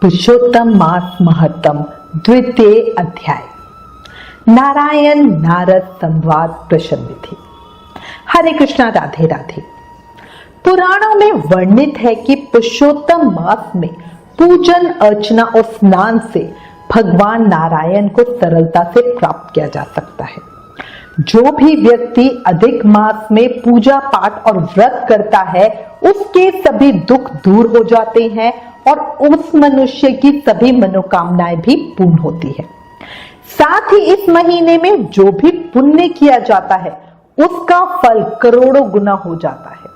पुरुषोत्तम मास महत्तम द्वितीय अध्याय। नारायण नारद संवाद प्रसन्न थे। हरे कृष्णा, राधे राधे। पुराणों में वर्णित है कि पुरुषोत्तम मास में पूजन अर्चना और स्नान से भगवान नारायण को सरलता से प्राप्त किया जा सकता है। जो भी व्यक्ति अधिक मास में पूजा पाठ और व्रत करता है उसके सभी दुख दूर हो जाते हैं और उस मनुष्य की सभी मनोकामनाएं भी पूर्ण होती है। साथ ही इस महीने में जो भी पुण्य किया जाता है उसका फल करोड़ों गुना हो जाता है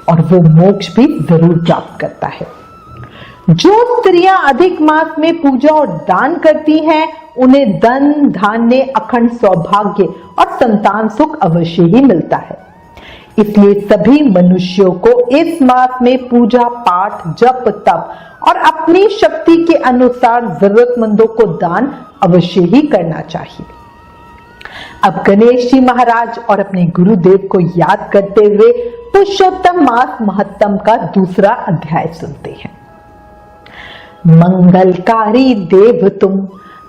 और वो मोक्ष भी जरूर प्राप्त करता है। जो स्त्रियां अधिक मास में पूजा और दान करती हैं उन्हें धन धान्य अखंड सौभाग्य और संतान सुख अवश्य ही मिलता है। इसलिए सभी मनुष्यों को इस मास में पूजा पाठ जप तप और अपनी शक्ति के अनुसार जरूरतमंदों को दान अवश्य ही करना चाहिए। अब गणेश जी महाराज और अपने गुरुदेव को याद करते हुए पुरुषोत्तम मास महत्तम का दूसरा अध्याय सुनते हैं। मंगलकारी देव तुम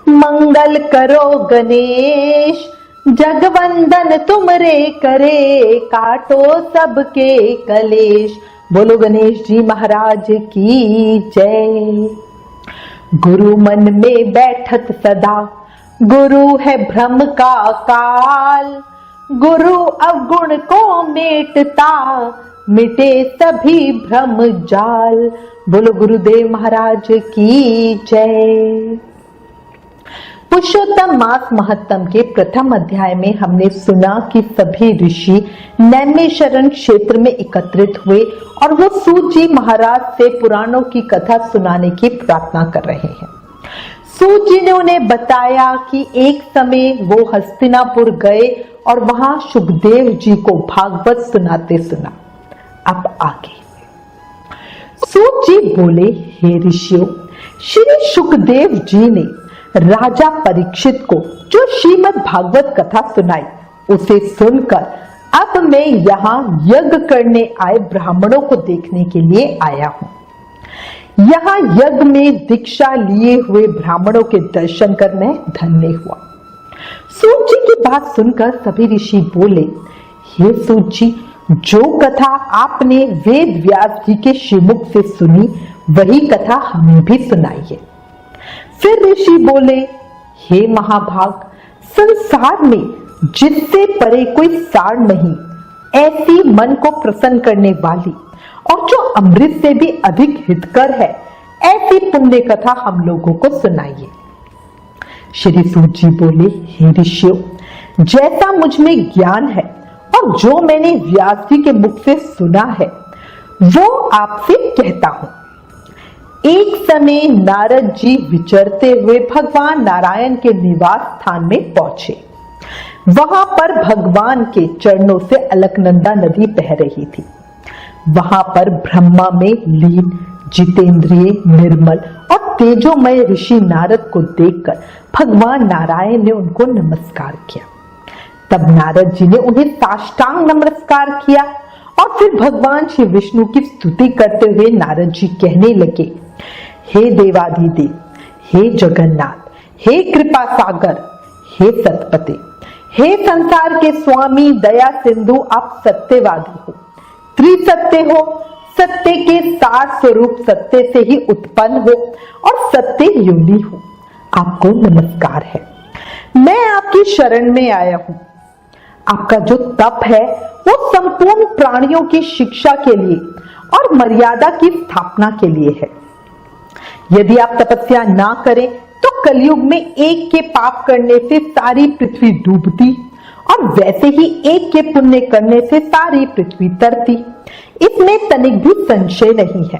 मंगल करो गणेश, जगवंदन तुमरे करे काटो सबके कलेश। बोलो गणेश जी महाराज की जय। गुरु मन में बैठत सदा, गुरु है भ्रम का काल। गुरु अवगुण को मेटता, मिटे सभी भ्रम जाल। बोलो गुरुदेव महाराज की जय। पुरुषोत्तम मास महत्तम के प्रथम अध्याय में हमने सुना कि सभी ऋषि नैमिषारण्य क्षेत्र में एकत्रित हुए और वो सूत जी महाराज से पुराणों की कथा सुनाने की प्रार्थना कर रहे हैं। सूत जी ने उन्हें बताया कि एक समय वो हस्तिनापुर गए और वहां सुखदेव जी को भागवत सुनाते सुना। अब आगे सूत जी बोले, हे ऋषियों, श्री सुखदेव जी ने राजा परीक्षित को जो श्रीमद् भागवत कथा सुनाई उसे सुनकर अब मैं यहाँ यज्ञ करने आए ब्राह्मणों को देखने के लिए आया हूँ। यहाँ यज्ञ में दीक्षा लिए हुए ब्राह्मणों के दर्शन कर मैं धन्य हुआ। सूत जी की बात सुनकर सभी ऋषि बोले, हे सूत जी, जो कथा आपने वेद व्यास जी के श्रीमुख से सुनी वही कथा हमें भी सुनाइए। फिर ऋषि बोले, हे महाभाग, संसार में जिससे परे कोई सार नहीं, ऐसी मन को प्रसन्न करने वाली और जो अमृत से भी अधिक हितकर है, ऐसी पुण्य कथा हम लोगों को सुनाइए। श्री सूत जी बोले, हे ऋषियों, जैसा मुझ में ज्ञान है और जो मैंने व्यास जी के मुख से सुना है वो आपसे कहता हूं। एक समय नारद जी विचरते हुए भगवान नारायण के निवास स्थान में पहुंचे। वहां पर भगवान के चरणों से अलकनंदा नदी बह रही थी। वहां पर ब्रह्मा में लीन जितेंद्रिय निर्मल और तेजोमय ऋषि नारद को देखकर भगवान नारायण ने उनको नमस्कार किया। तब नारद जी ने उन्हें साष्टांग नमस्कार किया और फिर भगवान श्री विष्णु की स्तुति करते हुए नारद जी कहने लगे, हे देवाधिदेव, हे जगन्नाथ, हे कृपा सागर, हे सतपते, हे संसार के स्वामी दया सिंधु, आप सत्यवादी हो, त्रिसत्य हो, सत्य के सार स्वरूप सत्य से ही उत्पन्न हो और सत्य योनि हो। आपको नमस्कार है। मैं आपकी शरण में आया हूं। आपका जो तप है वो संपूर्ण प्राणियों की शिक्षा के लिए और मर्यादा की स्थापना के लिए है। यदि आप तपस्या ना करें तो कलयुग में एक के पाप करने से सारी पृथ्वी डूबती और वैसे ही एक के पुण्य करने से सारी पृथ्वी तरती। इसमें तनिक भी संशय नहीं है।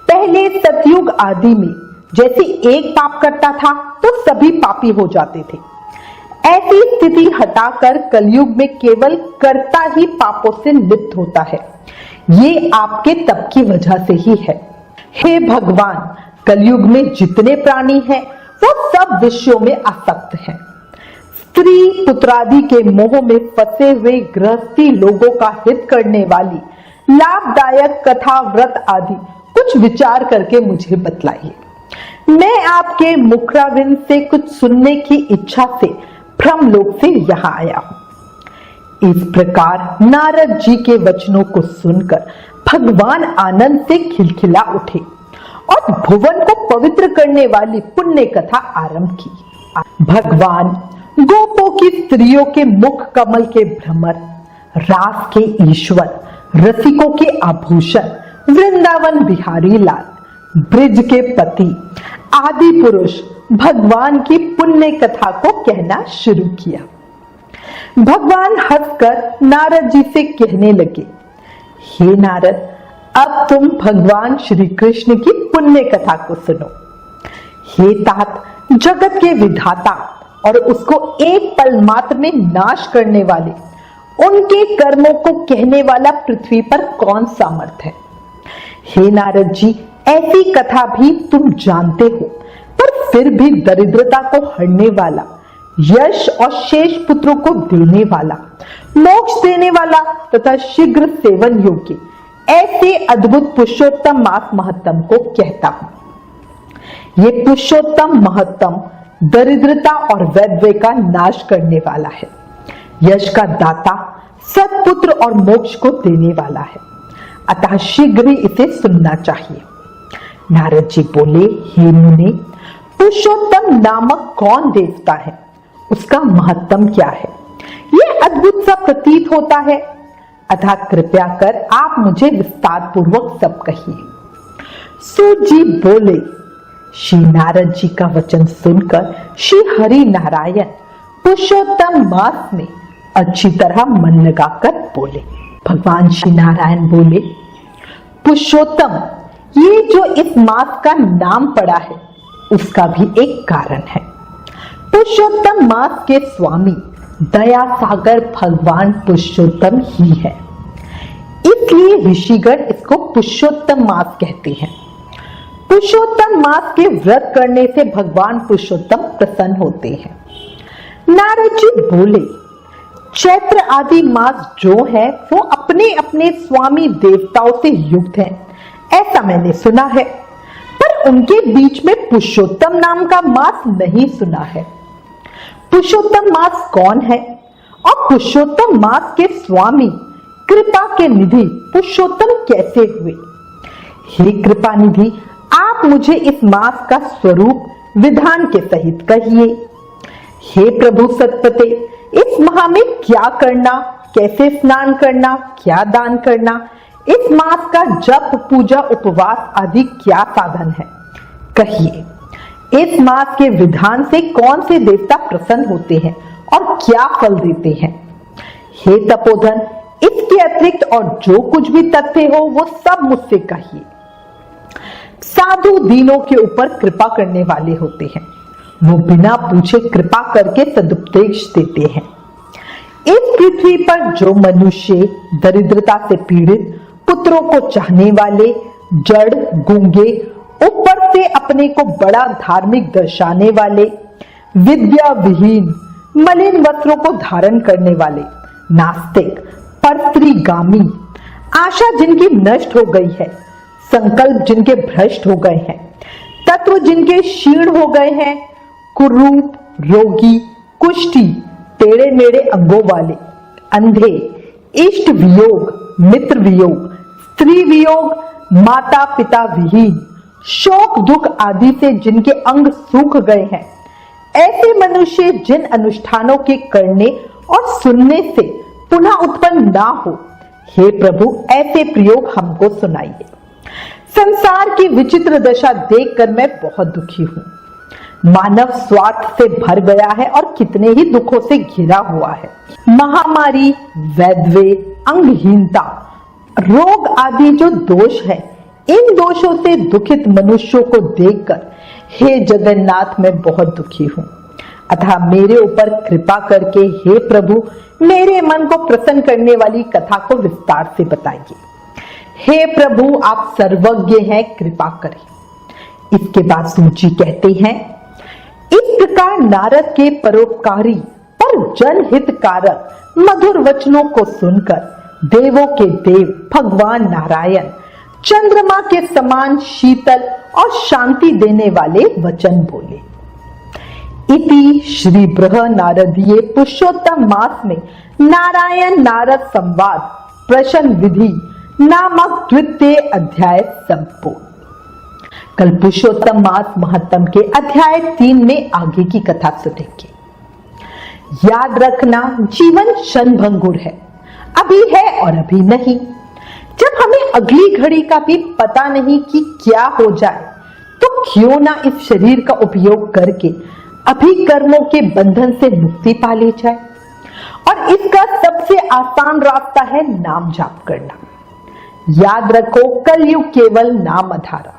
पहले सतयुग आदि में जैसे एक पाप करता था तो सभी पापी हो जाते थे। ऐसी स्थिति हटाकर कलयुग में केवल कर्ता ही पापों से लिप्त होता है। ये आपके तप की वजह से ही है। हे भगवान, कलयुग में जितने प्राणी हैं वो सब विषयों में आसक्त हैं। स्त्री पुत्रादि के मोह में फंसे हुए गृहस्थी लोगों का हित करने वाली लाभदायक कथा व्रत आदि कुछ विचार करके मुझे बतलाइए। मैं आपके मुखराविंद से कुछ सुनने की इच्छा से ब्रह्मलोक से यहाँ आया हूं। इस प्रकार नारद जी के वचनों को सुनकर भगवान आनंद से खिलखिला उठे और भुवन को पवित्र करने वाली पुण्य कथा आरंभ की। भगवान गोपों की स्त्रियों के मुख कमल के भ्रमर, रास के ईश्वर, रसिकों के आभूषण, वृंदावन बिहारी लाल, ब्रिज के पति आदि पुरुष भगवान की पुण्य कथा को कहना शुरू किया। भगवान हंसकर नारद जी से कहने लगे, हे नारद, अब तुम भगवान श्री कृष्ण की पुण्य कथा को सुनो। हे तात, जगत के विधाता और उसको एक पल मात्र में नाश करने वाले, उनके कर्मों को कहने वाला पृथ्वी पर कौन सामर्थ है। हे नारद जी, ऐसी कथा भी तुम जानते हो, पर फिर भी दरिद्रता को हरने वाला, यश और शेष पुत्रों को देने वाला, मोक्ष देने वाला तथा शीघ्र सेवन योग्य ऐसे अद्भुत पुरुषोत्तम मास महत्तम को कहता हूं। ये पुरुषोत्तम महत्तम दरिद्रता और वैधव्य का नाश करने वाला है, यश का दाता, सत्पुत्र और मोक्ष को देने वाला है, अतः शीघ्र ही इसे सुनना चाहिए। नारद जी बोले, हे मुनि, पुरुषोत्तम नामक कौन देवता है, उसका महत्तम क्या है, यह अद्भुत सा प्रतीत होता है, अतः कृपया कर आप मुझे विस्तार पूर्वक सब कहिए। सूत जी बोले, श्री नारद जी का वचन सुनकर श्री हरि नारायण पुरुषोत्तम मास में अच्छी तरह मन लगाकर बोले। भगवान श्री नारायण बोले, पुरुषोत्तम, ये जो इस मास का नाम पड़ा है उसका भी एक कारण है। पुरुषोत्तम मास के स्वामी दया सागर भगवान पुरुषोत्तम ही है, इसलिए ऋषिगण इसको पुरुषोत्तम मास कहते हैं। पुरुषोत्तम मास के व्रत करने से भगवान पुरुषोत्तम प्रसन्न होते हैं। नारद जी बोले, चैत्र आदि मास जो है वो अपने अपने स्वामी देवताओं से युक्त है, ऐसा मैंने सुना है, पर उनके बीच में पुरुषोत्तम नाम का मास नहीं सुना है। पुरुषोत्तम मास कौन है और पुरुषोत्तम मास के स्वामी कृपा के निधि पुरुषोत्तम कैसे हुए? हे कृपा निधि, आप मुझे इस मास का स्वरूप विधान के सहित कहिए। हे प्रभु सतपते, इस माह में क्या करना, कैसे स्नान करना, क्या दान करना, इस मास का जप, पूजा, उपवास आदि क्या साधन है, कहिए। इस मास के विधान से कौन से देवता प्रसन्न होते हैं और क्या फल देते हैं? हे तपोधन, इसके अतिरिक्त और जो कुछ भी तथ्य हो वो सब मुझसे कहिए। साधु दीनों के ऊपर कृपा करने वाले होते हैं, वो बिना पूछे कृपा करके सदुपदेश देते हैं। इस पृथ्वी पर जो मनुष्य दरिद्रता से पीड़ित, पुत्रों को चाहने वाले, जड़, गूंगे, ऊपर से अपने को बड़ा धार्मिक दर्शाने वाले, विद्या विहीन, मलिन वस्त्रों को धारण करने वाले, नास्तिक, परस्त्रीगामी, आशा जिनकी नष्ट हो गई है, संकल्प जिनके भ्रष्ट हो गए हैं, तत्व जिनके क्षीण हो गए हैं, कुरूप, रोगी, कुष्ठी, टेढ़े मेढ़े अंगों वाले, अंधे, इष्ट वियोग, मित्र वियोग, स्त्री वियोग, माता पिता विहीन, शोक दुख आदि से जिनके अंग सूख गए हैं, ऐसे मनुष्य जिन अनुष्ठानों के करने और सुनने से पुनः उत्पन्न ना हो, हे प्रभु ऐसे प्रयोग हमको सुनाइए। संसार की विचित्र दशा देखकर मैं बहुत दुखी हूं। मानव स्वार्थ से भर गया है और कितने ही दुखों से घिरा हुआ है। महामारी, वैधव्य, अंगहीनता, रोग आदि जो दोष है, इन दोषों से दुखित मनुष्यों को देखकर हे जगन्नाथ मैं बहुत दुखी हूं। अतः मेरे ऊपर कृपा करके हे प्रभु मेरे मन को प्रसन्न करने वाली कथा को विस्तार से बताइए। हे प्रभु आप सर्वज्ञ हैं, कृपा करें। इसके बाद सूची कहते हैं, इस प्रकार नारद के परोपकारी पर जनहितकारक मधुर वचनों को सुनकर देवों के देव भगवान नारायण चंद्रमा के समान शीतल और शांति देने वाले वचन बोले। इति श्री बृह नारदीय पुरुषोत्तम मास में नारायण नारद संवाद प्रश्न विधि नामक द्वितीय अध्याय संपूर्ण। कल पुरुषोत्तम मास महत्तम के अध्याय 3 में आगे की कथा सुनेंगे। याद रखना, जीवन क्षणभंगुर है, अभी है और अभी नहीं। जब हमें अगली घड़ी का भी पता नहीं कि क्या हो जाए, तो क्यों ना इस शरीर का उपयोग करके अभी कर्मों के बंधन से मुक्ति पा ली जाए। और इसका सबसे आसान रास्ता है नाम जाप करना। याद रखो, कलयुग केवल नाम आधारा।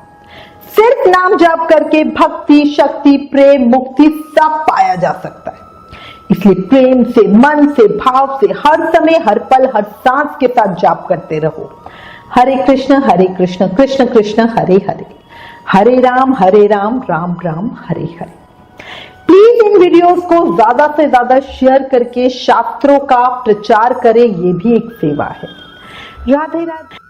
सिर्फ नाम जाप करके भक्ति, शक्ति, प्रेम, मुक्ति सब पाया जा सकता है। इसलिए प्रेम से, मन से, भाव से हर समय, हर पल, हर सांस के साथ जाप करते रहो। हरे कृष्ण कृष्ण कृष्ण हरे हरे, हरे Ram Ram Ram Hare Hare. Please in videos को ज्यादा से ज्यादा शेयर करके शास्त्रों का प्रचार करें, ये भी एक सेवा है। राधे राधे।